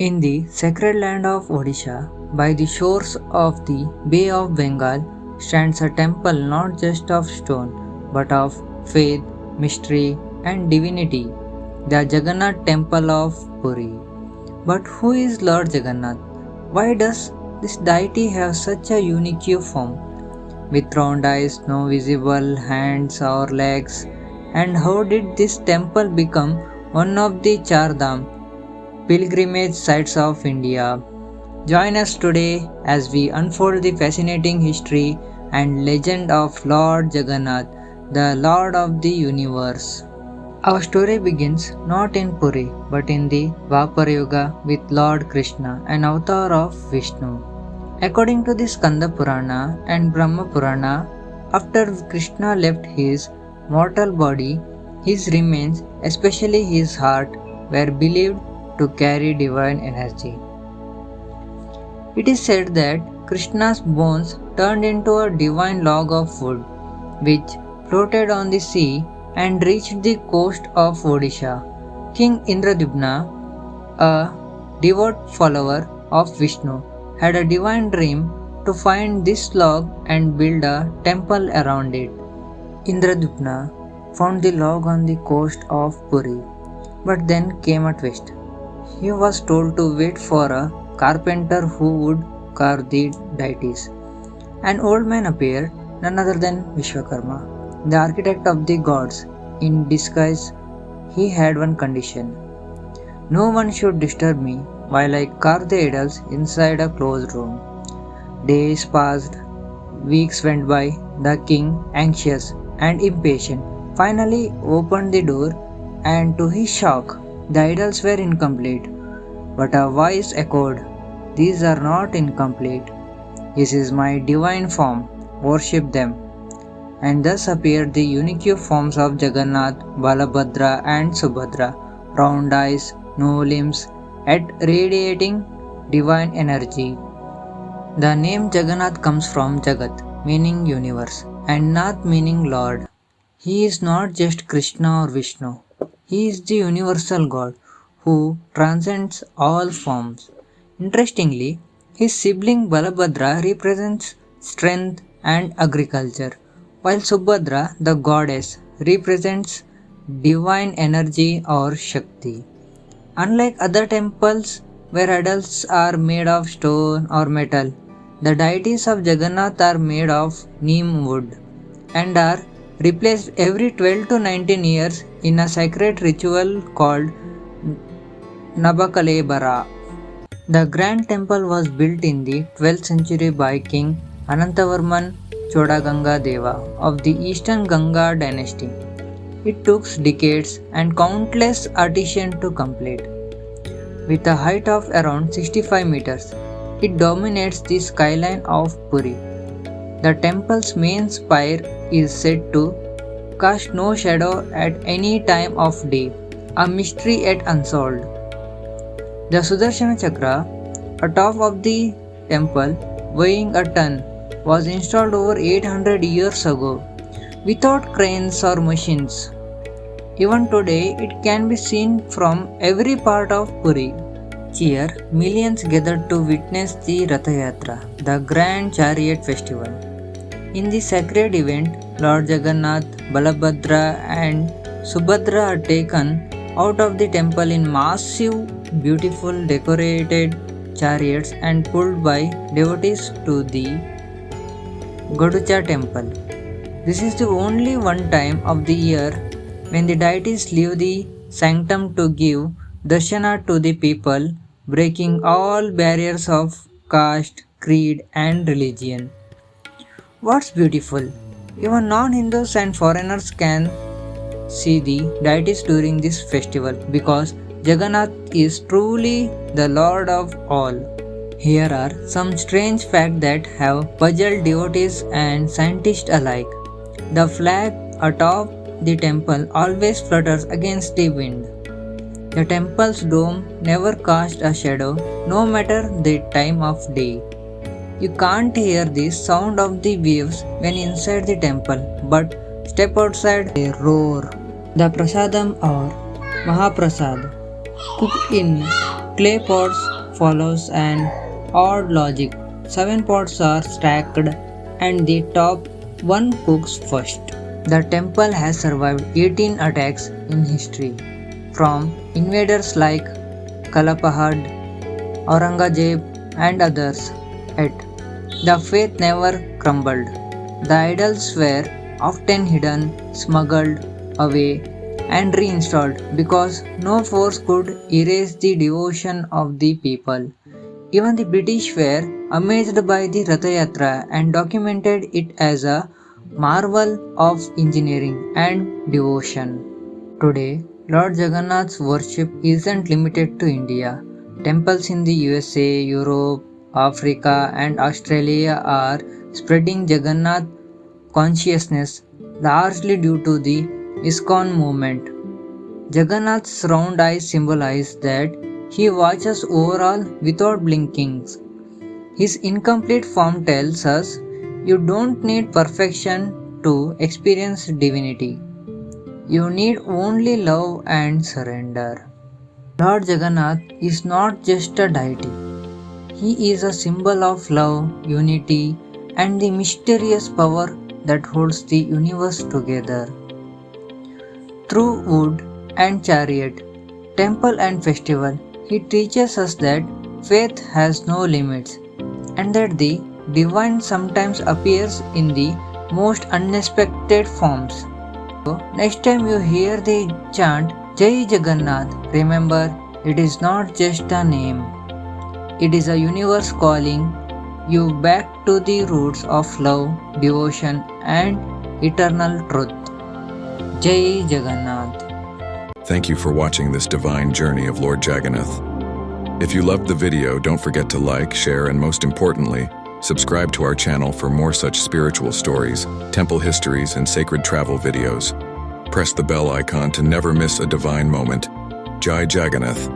In the sacred land of Odisha, by the shores of the Bay of Bengal, stands a temple not just of stone, but of faith, mystery, and divinity, the Jagannath Temple of Puri. But who is Lord Jagannath? Why does this deity have such a unique form? With round eyes, no visible hands or legs, and how did this temple become one of the Char Dham pilgrimage sites of India? Join us today as we unfold the fascinating history and legend of Lord Jagannath, the Lord of the universe. Our story begins not in Puri but in the Dwapar Yuga with Lord Krishna, an avatar of Vishnu. According to the Skanda Purana and Brahma Purana, after Krishna left his mortal body, his remains, especially his heart, were believed to carry divine energy. It is said that Krishna's bones turned into a divine log of wood, which floated on the sea and reached the coast of Odisha. King Indradubna, a devout follower of Vishnu, had a divine dream to find this log and build a temple around it. Indradubna found the log on the coast of Puri, but then came a twist. He was told to wait for a carpenter who would carve the deities. An old man appeared, none other than Vishwakarma, the architect of the gods. In disguise, he had one condition: no one should disturb me while I carve the idols inside a closed room. Days passed, weeks went by. The king, anxious and impatient, finally opened the door, and to his shock, the idols were incomplete. But a voice echoed, "These are not incomplete. This is my divine form. Worship them." And thus appeared the unique forms of Jagannath, Balabhadra, and Subhadra, round eyes, no limbs, yet radiating divine energy. The name Jagannath comes from Jagat, meaning universe, and Nath meaning Lord. He is not just Krishna or Vishnu. He is the universal God who transcends all forms. Interestingly, his sibling Balabhadra represents strength and agriculture, while Subhadra, the goddess, represents divine energy or Shakti. Unlike other temples where idols are made of stone or metal, the deities of Jagannath are made of neem wood and are replaced every 12 to 19 years in a sacred ritual called Nabakalebara. The grand temple was built in the 12th century by King Anantavarman Chodaganga Deva of the Eastern Ganga dynasty. It took decades and countless artisans to complete. With a height of around 65 meters, it dominates the skyline of Puri. The temple's main spire is said to cast no shadow at any time of day, a mystery yet unsolved. The Sudarshana Chakra, atop of the temple, weighing a ton, was installed over 800 years ago, without cranes or machines. Even today, it can be seen from every part of Puri. Here, millions gathered to witness the Ratha Yatra, the grand chariot festival. In the sacred event, Lord Jagannath, Balabhadra, and Subhadra are taken out of the temple in massive, beautiful decorated chariots and pulled by devotees to the Gaducha temple. This is the only one time of the year when the deities leave the sanctum to give darshana to the people, breaking all barriers of caste, creed, and religion. What's beautiful? Even non-Hindus and foreigners can see the deities during this festival because Jagannath is truly the Lord of all. Here are some strange facts that have puzzled devotees and scientists alike. The flag atop the temple always flutters against the wind. The temple's dome never casts a shadow, no matter the time of day. You can't hear the sound of the waves when inside the temple, but step outside, they roar. The prasadam or Mahaprasad, cooked in clay pots follows an odd logic. 7 pots are stacked and the top one cooks first. The temple has survived 18 attacks in history, from invaders like Kalapahad, Aurangzeb, and others. Yet, the faith never crumbled. The idols were often hidden, smuggled away, and reinstalled because no force could erase the devotion of the people. Even the British were amazed by the Ratha Yatra and documented it as a marvel of engineering and devotion. Today, Lord Jagannath's worship isn't limited to India. Temples in the USA, Europe, Africa, and Australia are spreading Jagannath consciousness largely due to the ISKCON movement. Jagannath's round eyes symbolize that he watches over all without blinking. His incomplete form tells us you don't need perfection to experience divinity. You need only love and surrender. Lord Jagannath is not just a deity. He is a symbol of love, unity, and the mysterious power that holds the universe together. Through wood and chariot, temple and festival, he teaches us that faith has no limits and that the divine sometimes appears in the most unexpected forms. So, next time you hear the chant Jai Jagannath, remember it is not just a name. It is a universe calling you back to the roots of love, devotion, and eternal truth. Jai Jagannath. Thank you for watching this divine journey of Lord Jagannath. If you loved the video, don't forget to like, share, and most importantly, subscribe to our channel for more such spiritual stories, temple histories, and sacred travel videos. Press the bell icon to never miss a divine moment. Jai Jagannath.